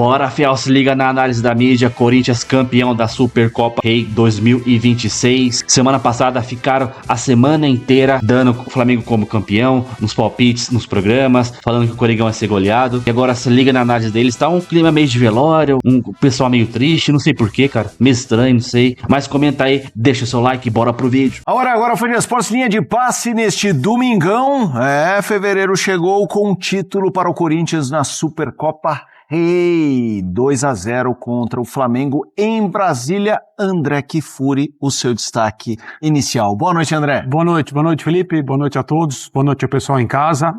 Bora, fiel, se liga na análise da mídia. Corinthians campeão da Supercopa Rei 2026. Semana passada ficaram a semana inteira dando o Flamengo como campeão, nos palpites, nos programas, falando que o Coringão vai ser goleado. E agora se liga na análise deles, tá um clima meio de velório, um pessoal meio triste, não sei porquê, cara, meio estranho, não sei. Mas comenta aí, deixa o seu like e bora pro vídeo. Agora foi Folha Esportes, linha de passe neste domingão. Fevereiro chegou com um título para o Corinthians na Supercopa Rei, 2-0 contra o Flamengo em Brasília. André Kfouri, o seu destaque inicial. Boa noite, André. Boa noite, Felipe. Boa noite a todos. Boa noite ao pessoal em casa.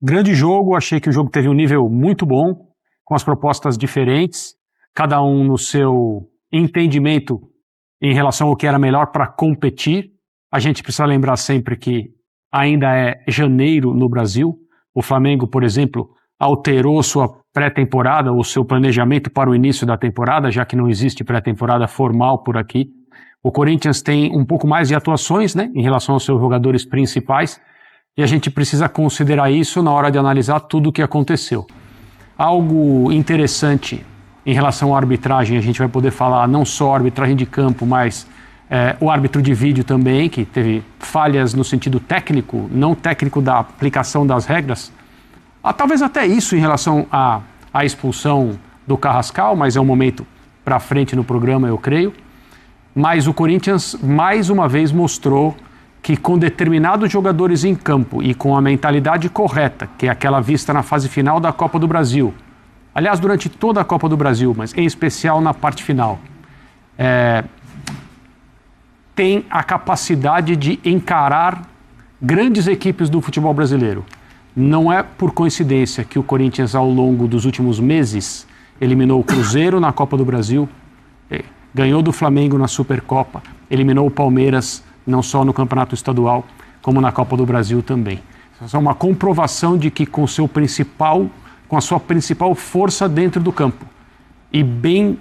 Grande jogo, achei que o jogo teve um nível muito bom, com as propostas diferentes, cada um no seu entendimento em relação ao que era melhor para competir. A gente precisa lembrar sempre que ainda é janeiro no Brasil. O Flamengo, por exemplo, alterou sua pré-temporada, ou seu planejamento para o início da temporada, já que não existe pré-temporada formal por aqui. O Corinthians tem um pouco mais de atuações, né, em relação aos seus jogadores principais, e a gente precisa considerar isso na hora de analisar tudo o que aconteceu. Algo interessante em relação à arbitragem, a gente vai poder falar não só a arbitragem de campo, mas o árbitro de vídeo também, que teve falhas no sentido técnico, não técnico da aplicação das regras. Talvez até isso em relação à expulsão do Carrascal, mas é um momento para frente no programa, eu creio. Mas o Corinthians, mais uma vez, mostrou que com determinados jogadores em campo e com a mentalidade correta, que é aquela vista na fase final da Copa do Brasil, aliás, durante toda a Copa do Brasil, mas em especial na parte final, tem a capacidade de encarar grandes equipes do futebol brasileiro. Não é por coincidência que o Corinthians, ao longo dos últimos meses, eliminou o Cruzeiro na Copa do Brasil, ganhou do Flamengo na Supercopa, eliminou o Palmeiras não só no Campeonato Estadual, como na Copa do Brasil também. Isso é uma comprovação de que com a sua principal força dentro do campo e bem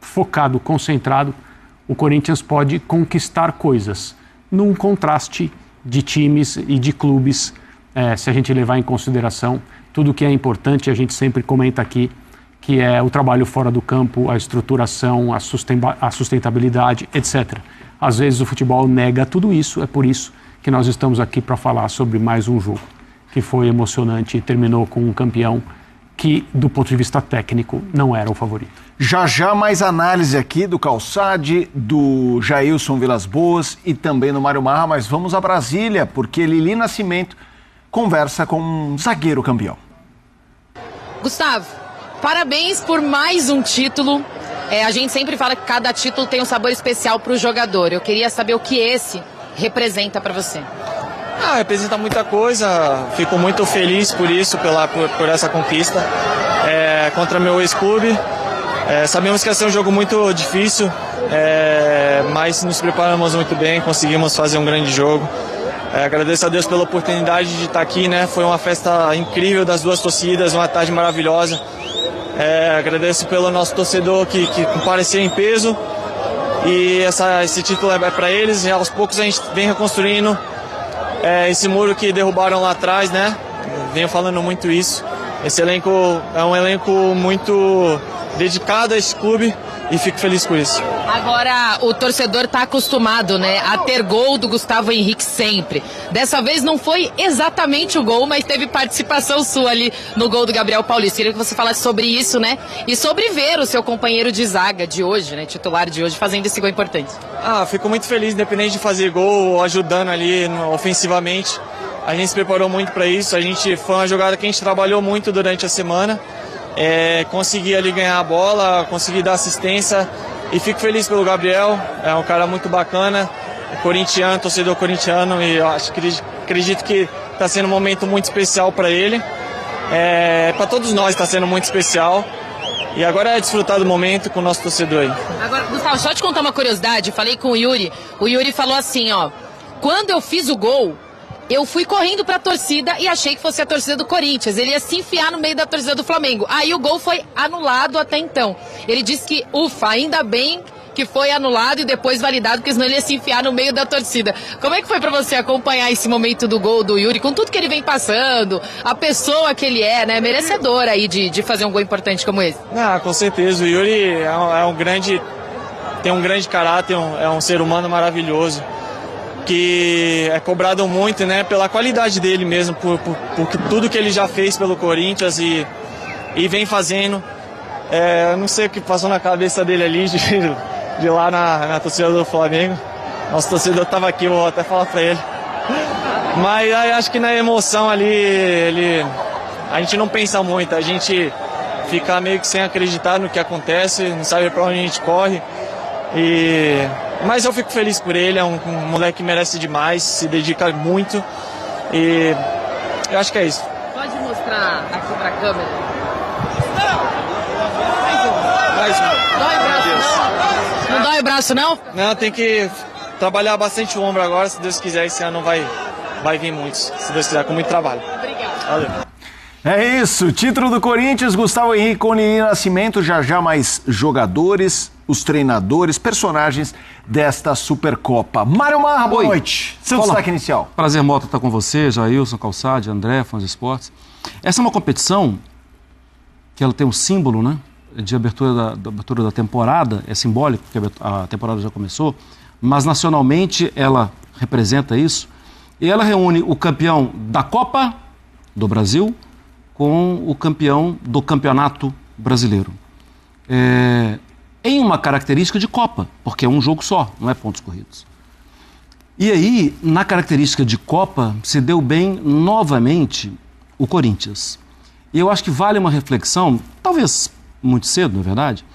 focado, concentrado, o Corinthians pode conquistar coisas num contraste de times e de clubes. Se a gente levar em consideração tudo que é importante, a gente sempre comenta aqui, que é o trabalho fora do campo, a estruturação, a sustentabilidade, etc. Às vezes o futebol nega tudo isso, é por isso que nós estamos aqui para falar sobre mais um jogo que foi emocionante e terminou com um campeão que, do ponto de vista técnico, não era o favorito. Já mais análise aqui do Calçade, do Jailson Vilas Boas e também do Mário Marra, mas vamos a Brasília, porque Lili Nascimento conversa com um zagueiro campeão. Gustavo, parabéns por mais um título. A gente sempre fala que cada título tem um sabor especial para o jogador. Eu queria saber o que esse representa para você. Representa muita coisa. Fico muito feliz por isso, por essa conquista contra meu ex-clube. Sabemos que ia ser um jogo muito difícil, mas nos preparamos muito bem, conseguimos fazer um grande jogo. Agradeço a Deus pela oportunidade de estar aqui, né? Foi uma festa incrível das duas torcidas, uma tarde maravilhosa. Agradeço pelo nosso torcedor que compareceu em peso. E esse título é para eles, e aos poucos a gente vem reconstruindo esse muro que derrubaram lá atrás, né? Venho falando muito isso. Esse elenco é um elenco muito dedicado a esse clube e fico feliz por isso. Agora o torcedor está acostumado, né, a ter gol do Gustavo Henrique sempre. Dessa vez não foi exatamente o gol, mas teve participação sua ali no gol do Gabriel Paulista. Queria que você falasse sobre isso, né, e sobre ver o seu companheiro de zaga de hoje, né, titular de hoje, fazendo esse gol importante. Fico muito feliz, independente de fazer gol ou ajudando ali ofensivamente. A gente se preparou muito para isso, foi uma jogada que a gente trabalhou muito durante a semana. Consegui ali ganhar a bola, consegui dar assistência e fico feliz pelo Gabriel, é um cara muito bacana, corintiano, torcedor corintiano, e eu acredito que está sendo um momento muito especial para ele, para todos nós está sendo muito especial, e agora é desfrutar do momento com o nosso torcedor aí. Agora, Gustavo, só te contar uma curiosidade, falei com o Yuri falou assim, quando eu fiz o gol, eu fui correndo pra torcida e achei que fosse a torcida do Corinthians. Ele ia se enfiar no meio da torcida do Flamengo. Aí o gol foi anulado até então. Ele disse que, ufa, ainda bem que foi anulado e depois validado, porque senão ele ia se enfiar no meio da torcida. Como é que foi pra você acompanhar esse momento do gol do Yuri, com tudo que ele vem passando, a pessoa que ele é, né, merecedor aí de fazer um gol importante como esse? Ah, com certeza, o Yuri tem um grande caráter, é um ser humano maravilhoso, que é cobrado muito, né, pela qualidade dele mesmo, por tudo que ele já fez pelo Corinthians e vem fazendo. Eu não sei o que passou na cabeça dele ali, de lá na torcida do Flamengo. Nosso torcedor estava aqui, eu vou até falar para ele. Mas acho que na emoção ali, a gente não pensa muito, a gente fica meio que sem acreditar no que acontece, não sabe para onde a gente corre. Mas eu fico feliz por ele, é um moleque que merece demais, se dedica muito e eu acho que é isso. Pode mostrar aqui pra câmera. Mais um. Dói o braço não? Não dói o braço não? Não, tem que trabalhar bastante o ombro agora, se Deus quiser, esse ano vai vir muitos, se Deus quiser, com muito trabalho. Obrigado. Valeu. É isso, título do Corinthians, Gustavo Henrique, Coni Nascimento, já mais jogadores, os treinadores, personagens desta Supercopa. Mário Marra, boa noite. Seu destaque inicial. Prazer, Mota, estar com você, Jailson, Calçade, André, Fãs de Esportes. Essa é uma competição que ela tem um símbolo, né, de abertura da temporada, é simbólico, porque a temporada já começou, mas nacionalmente ela representa isso, e ela reúne o campeão da Copa do Brasil com o campeão do Campeonato Brasileiro. Em uma característica de Copa, porque é um jogo só, não é pontos corridos. E aí, na característica de Copa, se deu bem novamente o Corinthians. E eu acho que vale uma reflexão, talvez muito cedo, na verdade,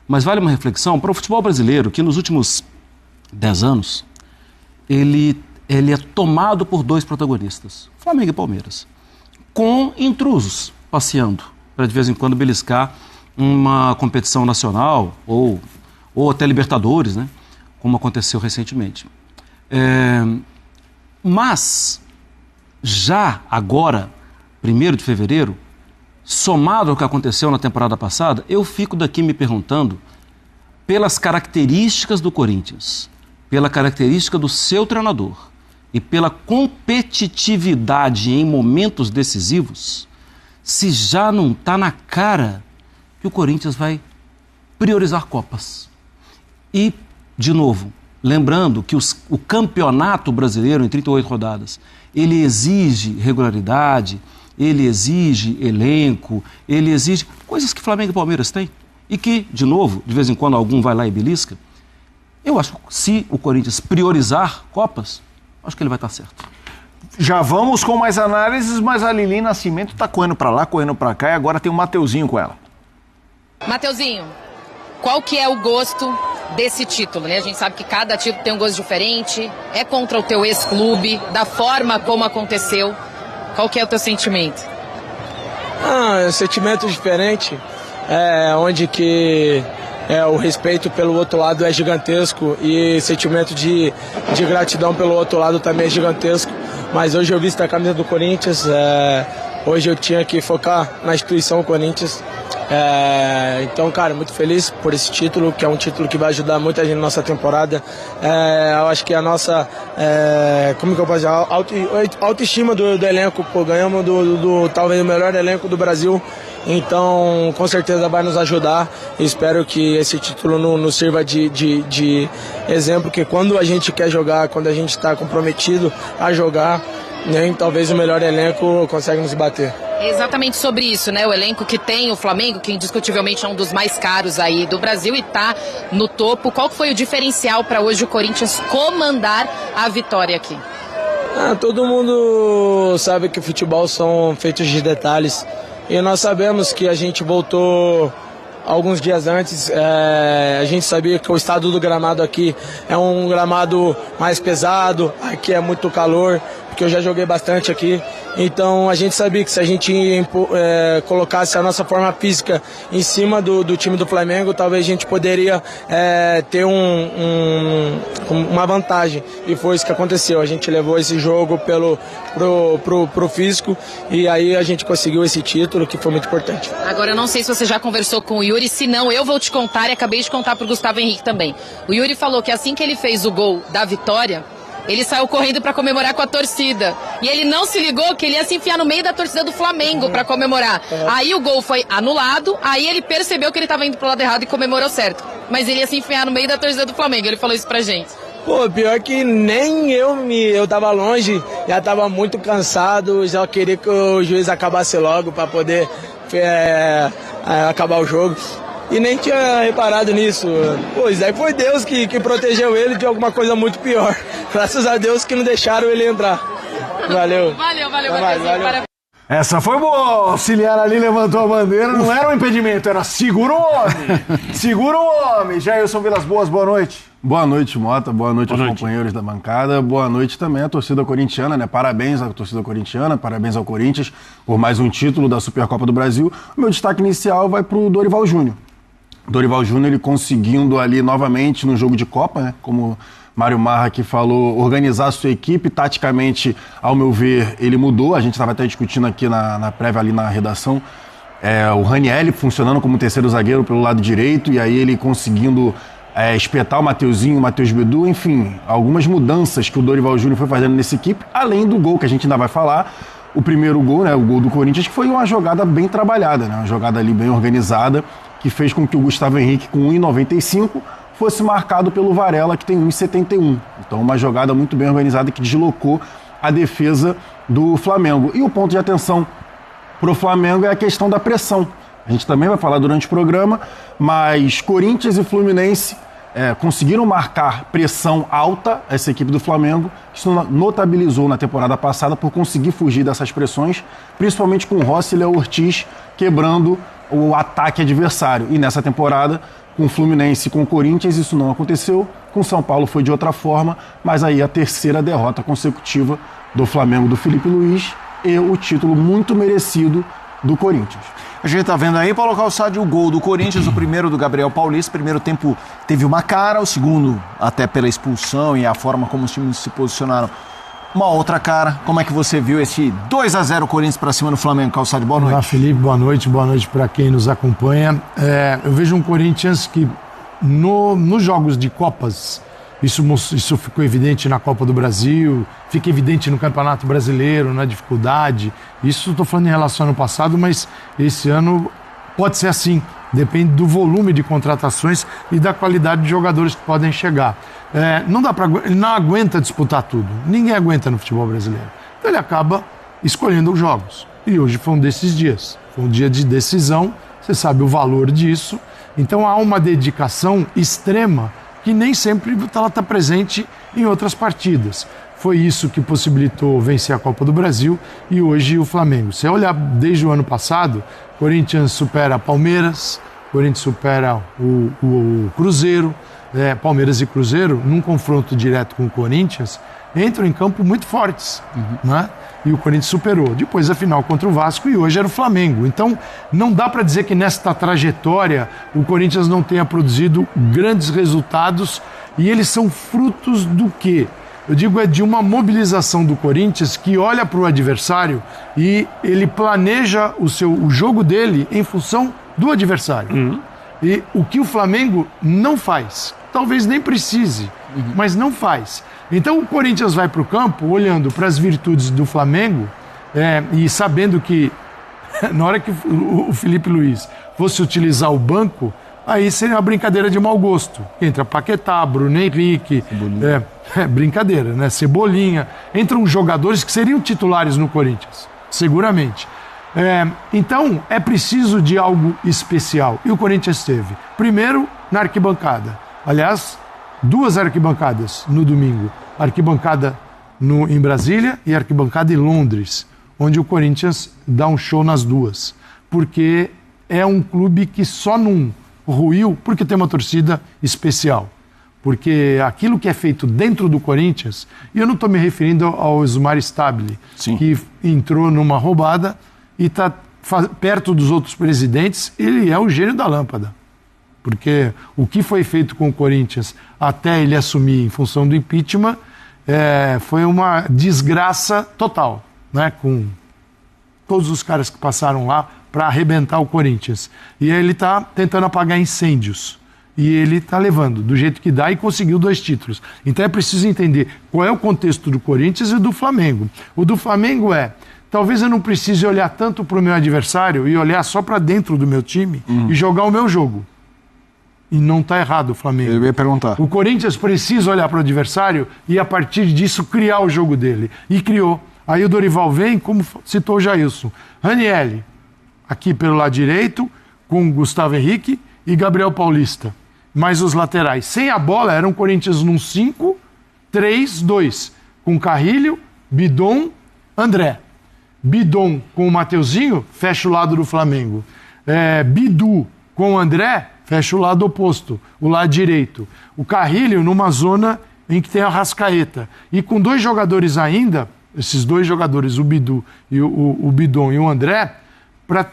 mas vale uma reflexão para o futebol brasileiro, que nos últimos 10 anos, ele é tomado por dois protagonistas, Flamengo e Palmeiras, com intrusos passeando, para de vez em quando beliscar uma competição nacional ou até Libertadores, né, como aconteceu recentemente. Mas, já agora, 1º de fevereiro, somado ao que aconteceu na temporada passada, eu fico daqui me perguntando, pelas características do Corinthians, pela característica do seu treinador e pela competitividade em momentos decisivos, se já não está na cara que o Corinthians vai priorizar Copas. E, de novo, lembrando que o campeonato brasileiro, em 38 rodadas, ele exige regularidade, ele exige elenco, ele exige coisas que Flamengo e Palmeiras têm. E que, de novo, de vez em quando algum vai lá e belisca. Eu acho que se o Corinthians priorizar Copas, acho que ele vai estar certo. Já vamos com mais análises, mas a Lili Nascimento está correndo para lá, correndo para cá, e agora tem o Mateuzinho com ela. Mateuzinho, qual que é o gosto desse título, né? A gente sabe que cada título tem um gosto diferente, é contra o teu ex-clube, da forma como aconteceu. Qual que é o teu sentimento? É um sentimento diferente, onde que o respeito pelo outro lado é gigantesco e sentimento de gratidão pelo outro lado também é gigantesco. Mas hoje eu visto a camisa do Corinthians, hoje eu tinha que focar na instituição Corinthians. Então, cara, muito feliz por esse título, que é um título que vai ajudar muita gente na nossa temporada. Eu acho que a nossa, como que eu posso dizer, autoestima do elenco, pô, ganhamos talvez o melhor elenco do Brasil. Então, com certeza vai nos ajudar. Espero que esse título nos sirva de exemplo, que quando a gente quer jogar, quando a gente está comprometido a jogar, nem talvez o melhor elenco consegue nos bater. É exatamente sobre isso, né? O elenco que tem o Flamengo, que indiscutivelmente é um dos mais caros aí do Brasil e tá no topo. Qual foi o diferencial para hoje o Corinthians comandar a vitória aqui? Todo mundo sabe que o futebol são feitos de detalhes. E nós sabemos que a gente voltou alguns dias antes, a gente sabia que o estado do gramado aqui é um gramado mais pesado, aqui é muito calor, porque eu já joguei bastante aqui. Então a gente sabia que se a gente colocasse a nossa forma física em cima do time do Flamengo, talvez a gente poderia ter uma vantagem. E foi isso que aconteceu. A gente levou esse jogo pro físico e aí a gente conseguiu esse título, que foi muito importante. Agora eu não sei se você já conversou com o Yuri, se não eu vou te contar, e acabei de contar pro Gustavo Henrique também. O Yuri falou que assim que ele fez o gol da vitória, ele saiu correndo para comemorar com a torcida. E ele não se ligou que ele ia se enfiar no meio da torcida do Flamengo para comemorar. Aí o gol foi anulado, aí ele percebeu que ele estava indo pro lado errado e comemorou certo. Mas ele ia se enfiar no meio da torcida do Flamengo, ele falou isso pra gente. Pô, pior que nem eu tava longe, já tava muito cansado, já queria que o juiz acabasse logo para poder acabar o jogo. E nem tinha reparado nisso. Pois aí foi Deus que protegeu ele de alguma coisa muito pior. Graças a Deus que não deixaram ele entrar. Valeu. Valeu. Essa foi boa. O auxiliar ali levantou a bandeira. Não era um impedimento, era segura o homem. Segura o homem. Jailson Vilas Boas, boa noite. Boa noite, Mota. Boa noite aos companheiros da bancada. Boa noite também à torcida corintiana, né? Parabéns à torcida corintiana, parabéns ao Corinthians por mais um título da Supercopa do Brasil. O meu destaque inicial vai para o Dorival Júnior. Dorival Júnior, ele conseguindo ali novamente no jogo de Copa, né? Como Mário Marra aqui falou, organizar a sua equipe. Taticamente, ao meu ver, ele mudou. A gente estava até discutindo aqui na prévia ali na redação. O Ranieri funcionando como terceiro zagueiro pelo lado direito, e aí ele conseguindo espetar o Mateuzinho, o Matheus Bidu, enfim, algumas mudanças que o Dorival Júnior foi fazendo nessa equipe, além do gol que a gente ainda vai falar. O primeiro gol, né, o gol do Corinthians, que foi uma jogada bem trabalhada, né, uma jogada ali bem organizada, que fez com que o Gustavo Henrique, com 1,95, fosse marcado pelo Varela, que tem 1,71. Então, uma jogada muito bem organizada que deslocou a defesa do Flamengo. E o ponto de atenção para o Flamengo é a questão da pressão. A gente também vai falar durante o programa, mas Corinthians e Fluminense conseguiram marcar pressão alta essa equipe do Flamengo. Isso notabilizou na temporada passada por conseguir fugir dessas pressões, principalmente com Rossi e Léo Ortiz quebrando o ataque adversário. E nessa temporada, com o Fluminense e com o Corinthians, isso não aconteceu. Com o São Paulo foi de outra forma, mas aí a terceira derrota consecutiva do Flamengo do Felipe Luiz e o título muito merecido do Corinthians. A gente tá vendo aí, Paulo Calçade, o gol do Corinthians, o primeiro do Gabriel Paulista. Primeiro tempo teve uma cara, o segundo, até pela expulsão e a forma como os times se posicionaram, uma outra cara. Como é que você viu esse 2-0 Corinthians para cima do Flamengo, Calçade? Boa noite. Olá, Felipe, boa noite para quem nos acompanha. Eu vejo um Corinthians que nos jogos de Copas, isso ficou evidente na Copa do Brasil, fica evidente no Campeonato Brasileiro, na dificuldade. Isso estou falando em relação ao ano passado, mas esse ano pode ser assim. Depende do volume de contratações e da qualidade de jogadores que podem chegar. Ele não aguenta disputar tudo. Ninguém aguenta no futebol brasileiro. Então ele acaba escolhendo os jogos. E hoje foi um desses dias. Foi um dia de decisão. Você sabe o valor disso. Então há uma dedicação extrema que nem sempre ela está presente em outras partidas. Foi isso que possibilitou vencer a Copa do Brasil e hoje o Flamengo. Se você olhar desde o ano passado, Corinthians supera Palmeiras, Corinthians supera o Cruzeiro, Palmeiras e Cruzeiro, num confronto direto com o Corinthians, entram em campo muito fortes, né? E o Corinthians superou. Depois a final contra o Vasco e hoje era o Flamengo. Então não dá para dizer que nesta trajetória o Corinthians não tenha produzido grandes resultados, e eles são frutos do quê? Eu digo, de uma mobilização do Corinthians que olha para o adversário e ele planeja o jogo dele em função do adversário. E o que o Flamengo não faz, talvez nem precise, mas não faz. Então o Corinthians vai para o campo olhando para as virtudes do Flamengo e sabendo que na hora que o Felipe Luiz fosse utilizar o banco, aí seria uma brincadeira de mau gosto. Entra Paquetá, Bruno Henrique, brincadeira, né? Cebolinha. Entram jogadores que seriam titulares no Corinthians, seguramente. Então, é preciso de algo especial. E o Corinthians teve, primeiro, na arquibancada. Aliás, 2 arquibancadas no domingo. Arquibancada em Brasília e arquibancada em Londres, onde o Corinthians dá um show nas duas. Porque é um clube que só não ruiu porque tem uma torcida especial. Porque aquilo que é feito dentro do Corinthians, e eu não estou me referindo ao Osmar Stabile, que entrou numa roubada e está perto dos outros presidentes, ele é o gênio da lâmpada. Porque o que foi feito com o Corinthians até ele assumir em função do impeachment foi uma desgraça total, né? Com todos os caras que passaram lá para arrebentar o Corinthians. E ele está tentando apagar incêndios. E ele está levando do jeito que dá e conseguiu 2 títulos. Então é preciso entender qual é o contexto do Corinthians e do Flamengo. O do Flamengo talvez eu não precise olhar tanto para o meu adversário e olhar só para dentro do meu time e jogar o meu jogo. E não está errado o Flamengo. Eu ia perguntar. O Corinthians precisa olhar para o adversário e a partir disso criar o jogo dele. E criou. Aí o Dorival vem, como citou o Jailson. Ranieri, aqui pelo lado direito, com Gustavo Henrique e Gabriel Paulista. Mais os laterais. Sem a bola, era um Corinthians num 5-3-2. Com Carrilho, Bidon, André. Bidon com o Mateuzinho, fecha o lado do Flamengo. Bidu com o André, fecha o lado oposto, o lado direito. O Carrilho numa zona em que tem a Arrascaeta. E com 2 jogadores ainda, esses 2 jogadores, o Bidu e o Bidon e o André, para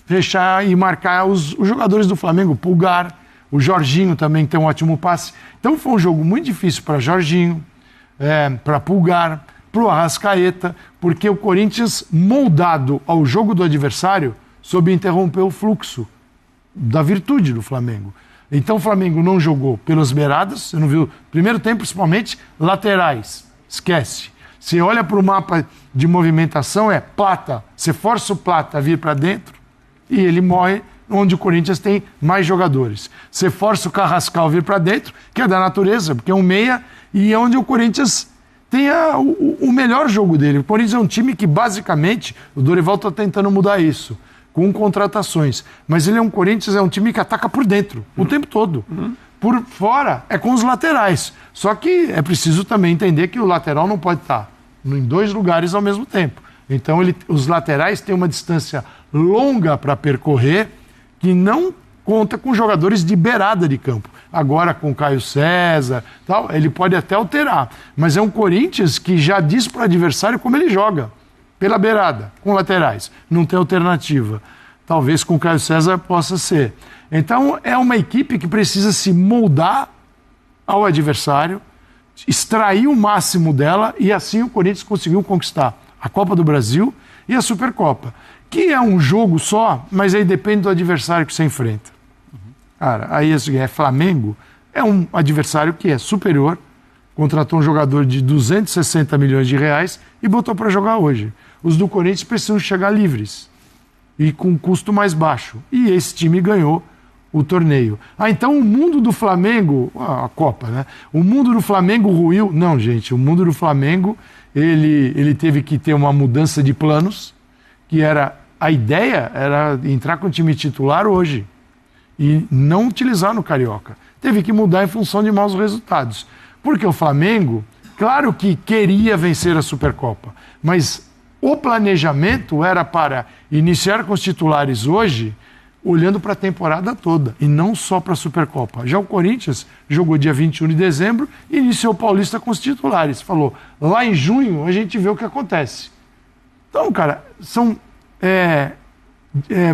fechar e marcar os jogadores do Flamengo, Pulgar, o Jorginho também tem um ótimo passe. Então foi um jogo muito difícil para Jorginho, para Pulgar, para o Arrascaeta, porque o Corinthians, moldado ao jogo do adversário, soube interromper o fluxo da virtude do Flamengo. Então o Flamengo não jogou pelas beiradas, você não viu, primeiro tempo principalmente, laterais, esquece. Você olha para o mapa de movimentação, Plata, você força o Plata a vir para dentro e ele morre onde o Corinthians tem mais jogadores. Você força o Carrascal a vir para dentro, que é da natureza, porque é um meia, e é onde o Corinthians tem o melhor jogo dele. O Corinthians é um time que, basicamente, o Dorival está tentando mudar isso, com contratações. Mas ele Corinthians é um time que ataca por dentro, o tempo todo. Por fora, é com os laterais. Só que é preciso também entender que o lateral não pode estar em 2 lugares ao mesmo tempo. Então, os laterais têm uma distância longa para percorrer, que não conta com jogadores de beirada de campo. Agora com o Caio César, tal, ele pode até alterar. Mas é um Corinthians que já diz para o adversário como ele joga. Pela beirada, com laterais. Não tem alternativa. Talvez com o Caio César possa ser. Então é uma equipe que precisa se moldar ao adversário, extrair o máximo dela, e assim o Corinthians conseguiu conquistar a Copa do Brasil e a Supercopa. Que é um jogo só, mas aí depende do adversário que você enfrenta. Cara, aí Flamengo é um adversário que é superior, contratou um jogador de 260 milhões de reais e botou para jogar hoje. Os do Corinthians precisam chegar livres e com custo mais baixo. E esse time ganhou o torneio. Então o mundo do Flamengo, a Copa, né? O mundo do Flamengo ruiu. Não, gente, o mundo do Flamengo, ele teve que ter uma mudança de planos, que a ideia era entrar com o time titular hoje e não utilizar no Carioca. Teve que mudar em função de maus resultados. Porque o Flamengo, claro que queria vencer a Supercopa, mas o planejamento era para iniciar com os titulares hoje, olhando para a temporada toda, e não só para a Supercopa. Já o Corinthians jogou dia 21 de dezembro e iniciou o Paulista com os titulares. Falou, lá em junho a gente vê o que acontece. Então, cara, são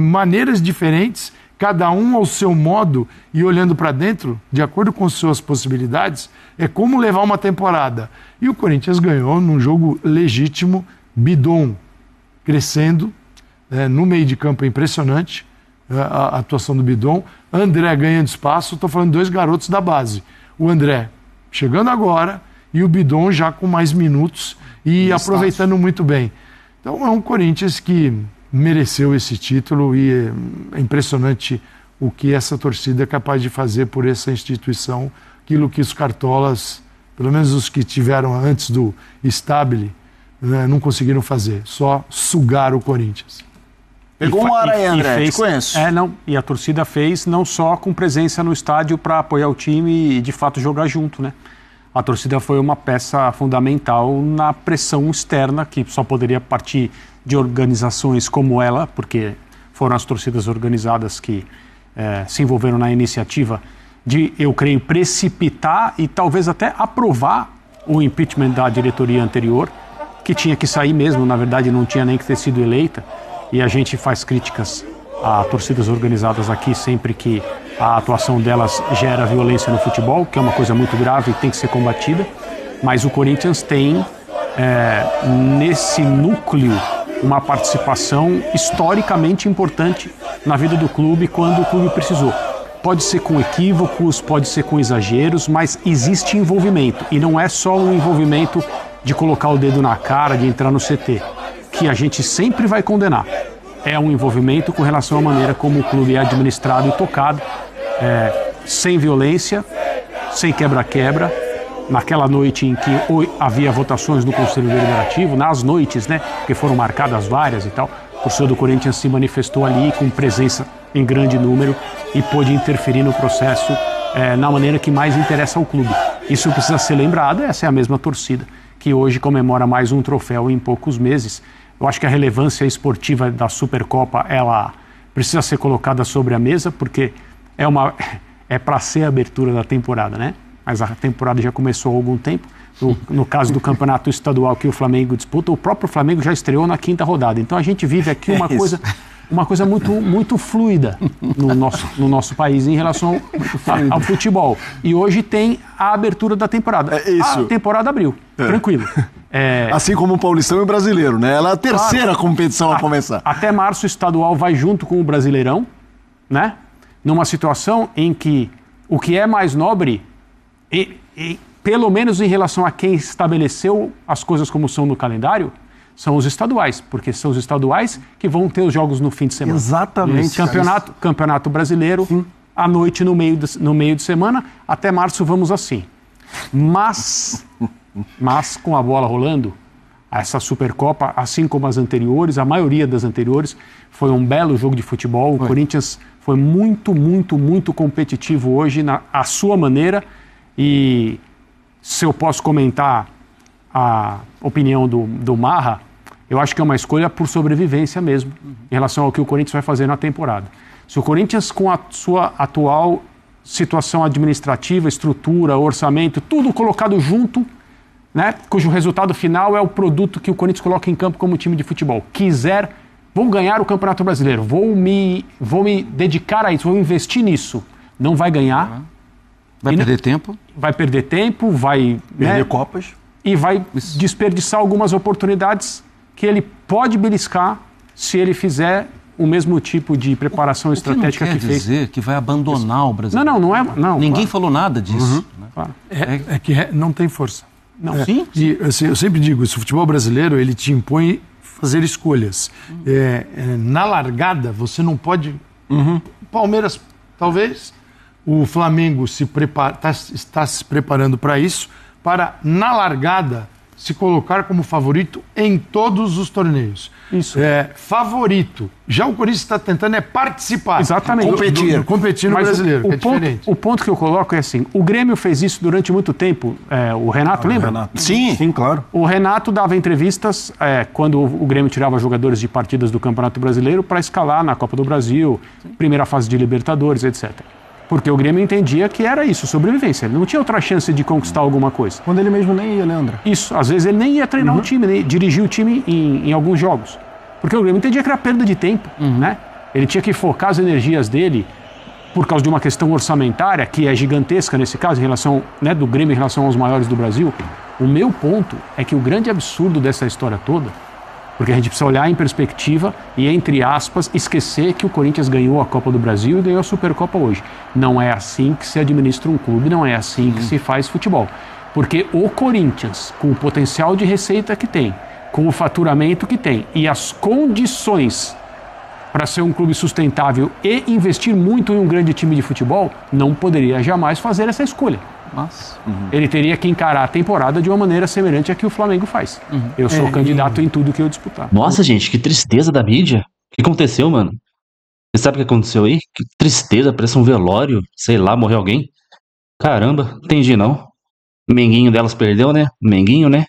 maneiras diferentes, cada um ao seu modo e olhando para dentro, de acordo com suas possibilidades, é como levar uma temporada. E o Corinthians ganhou num jogo legítimo, Bidon crescendo, no meio de campo é impressionante, a atuação do Bidon, André ganhando espaço, estou falando 2 garotos da base. O André chegando agora e o Bidon já com mais minutos e aproveitando muito bem. Então é um Corinthians que mereceu esse título e é impressionante o que essa torcida é capaz de fazer por essa instituição, aquilo que os cartolas, pelo menos os que tiveram antes do Stabile, não conseguiram fazer, só sugar o Corinthians. Pegou uma hora aí, André, te conheço. E a torcida fez não só com presença no estádio para apoiar o time e de fato jogar junto, né? A torcida foi uma peça fundamental na pressão externa, que só poderia partir de organizações como ela, porque foram as torcidas organizadas que se envolveram na iniciativa de, eu creio, precipitar e talvez até aprovar o impeachment da diretoria anterior, que tinha que sair mesmo, na verdade não tinha nem que ter sido eleita, e a gente faz críticas a torcidas organizadas aqui sempre que a atuação delas gera violência no futebol, que é uma coisa muito grave e tem que ser combatida, mas o Corinthians tem nesse núcleo uma participação historicamente importante na vida do clube quando o clube precisou. Pode ser com equívocos, pode ser com exageros, mas existe envolvimento, e não é só um envolvimento de colocar o dedo na cara, de entrar no CT, que a gente sempre vai condenar. É um envolvimento com relação à maneira como o clube é administrado e tocado, sem violência, sem quebra-quebra. Naquela noite em que havia votações no Conselho Deliberativo, nas noites, né, porque foram marcadas várias e tal, o torcedor do Corinthians se manifestou ali com presença em grande número e pôde interferir no processo na maneira que mais interessa ao clube. Isso precisa ser lembrado, essa é a mesma torcida que hoje comemora mais um troféu em poucos meses. Eu acho que a relevância esportiva da Supercopa, ela precisa ser colocada sobre a mesa, porque é para ser a abertura da temporada, né? Mas a temporada já começou há algum tempo. No caso do campeonato estadual que o Flamengo disputa, o próprio Flamengo já estreou na 5ª rodada. Então a gente vive aqui uma coisa muito, muito fluida no nosso país em relação ao futebol. E hoje tem a abertura da temporada. A temporada abriu, tranquilo. Assim como o Paulistão e o Brasileiro, né? Ela é a terceira competição a começar. Até março o estadual vai junto com o Brasileirão, né? Numa situação em que o que é mais nobre, e pelo menos em relação a quem estabeleceu as coisas como são no calendário, são os estaduais, porque são os estaduais que vão ter os jogos no fim de semana. Exatamente. Campeonato Brasileiro, à noite no meio de semana, até março vamos assim. Mas com a bola rolando, essa Supercopa, assim como as anteriores, a maioria das anteriores, foi um belo jogo de futebol. O Corinthians foi muito, muito, muito competitivo hoje, à sua maneira. E se eu posso comentar a opinião do Marra, eu acho que é uma escolha por sobrevivência mesmo, em relação ao que o Corinthians vai fazer na temporada. Se o Corinthians, com a sua atual situação administrativa, estrutura, orçamento, tudo colocado junto, né, cujo resultado final é o produto que o Corinthians coloca em campo como time de futebol, vou ganhar o Campeonato Brasileiro, vou me dedicar a isso, vou investir nisso, não vai ganhar. Vai perder tempo. Vai perder tempo, vai perder copas. E vai desperdiçar algumas oportunidades que ele pode beliscar se ele fizer o mesmo tipo de preparação estratégica que fez. Não quer dizer que vai abandonar o Brasil. Não é. Não, Ninguém falou nada disso. Né? Claro. É que não tem força. Não. Sim. E eu sempre digo, esse futebol brasileiro, ele te impõe fazer escolhas. Na largada, você não pode... Palmeiras, talvez... O Flamengo está se preparando para isso, para, na largada, se colocar como favorito em todos os torneios. Isso. Favorito. Já o Corinthians está tentando participar. Exatamente. Competir no Brasileiro, que é diferente. O ponto que eu coloco é assim, o Grêmio fez isso durante muito tempo. O Renato, lembra? Renato. Sim, claro. O Renato dava entrevistas quando o Grêmio tirava jogadores de partidas do Campeonato Brasileiro para escalar na Copa do Brasil, primeira fase de Libertadores, etc. Porque o Grêmio entendia que era isso, sobrevivência. Ele não tinha outra chance de conquistar alguma coisa. Quando ele mesmo nem ia, Leandro. Isso, às vezes ele nem ia treinar o time, nem dirigir o time em alguns jogos. Porque o Grêmio entendia que era perda de tempo, né? Ele tinha que focar as energias dele por causa de uma questão orçamentária, que é gigantesca nesse caso, em relação, né, do Grêmio em relação aos maiores do Brasil. O meu ponto é que o grande absurdo dessa história toda, porque a gente precisa olhar em perspectiva e, entre aspas, esquecer que o Corinthians ganhou a Copa do Brasil e ganhou a Supercopa hoje. Não é assim que se administra um clube, não é assim que se faz futebol. Porque o Corinthians, com o potencial de receita que tem, com o faturamento que tem e as condições para ser um clube sustentável e investir muito em um grande time de futebol, não poderia jamais fazer essa escolha. Mas, ele teria que encarar a temporada de uma maneira semelhante à que o Flamengo faz. Eu sou candidato em tudo que eu disputar. Nossa, gente, que tristeza da mídia. O que aconteceu, mano? Você sabe o que aconteceu aí? Que tristeza, parece um velório. Sei lá, morreu alguém. Caramba, entendi não. Menguinho delas perdeu, né? Menguinho, né?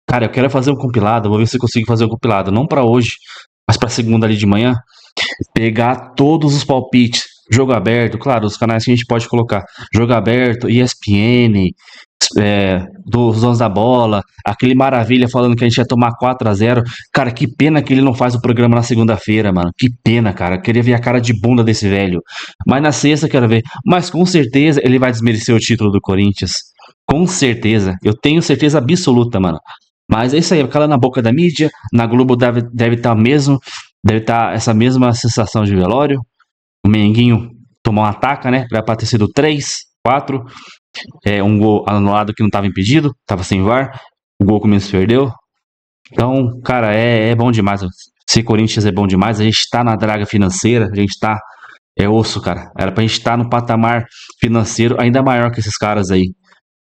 Cara, eu quero fazer um compilado. Vou ver se eu consigo fazer um compilado. Não pra hoje, mas pra segunda ali de manhã. Pegar todos os palpites Jogo aberto, claro, os canais que a gente pode colocar. Jogo aberto, ESPN, dos donos da bola, aquele Maravilha falando que a gente ia tomar 4-0. Cara, que pena que ele não faz o programa na segunda-feira, mano. Que pena, cara. Eu queria ver a cara de bunda desse velho. Mas na sexta quero ver. Mas com certeza ele vai desmerecer o título do Corinthians. Com certeza. Eu tenho certeza absoluta, mano. Mas é isso aí, calando na boca da mídia. Na Globo deve estar mesmo. Deve estar essa mesma sensação de velório. O Menguinho tomou um ataque, né? Era pra ter sido 3, 4. Um gol anulado que não estava impedido, estava sem VAR. O gol que o Mendes perdeu. Então, cara, é bom demais. Se Corinthians é bom demais, a gente tá na draga financeira, a gente tá. É osso, cara. Era pra gente estar no patamar financeiro ainda maior que esses caras aí.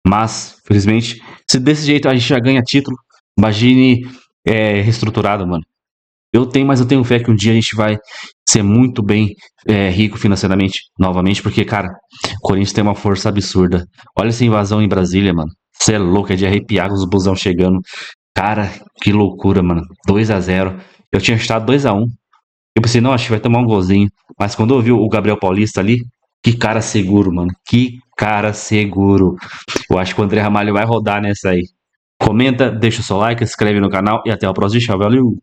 Mas, felizmente, se desse jeito a gente já ganha título, imagine reestruturado, mano. Eu tenho fé que um dia a gente vai ser muito bem rico financeiramente, novamente, porque, cara, o Corinthians tem uma força absurda. Olha essa invasão em Brasília, mano. Você é louco, é de arrepiar com os busão chegando. Cara, que loucura, mano. 2-0. Eu tinha estado 2-1. Eu pensei, não, acho que vai tomar um golzinho. Mas quando eu vi o Gabriel Paulista ali, que cara seguro, mano. Que cara seguro. Eu acho que o André Ramalho vai rodar nessa aí. Comenta, deixa o seu like, se inscreve no canal e até o próximo. Tchau, valeu!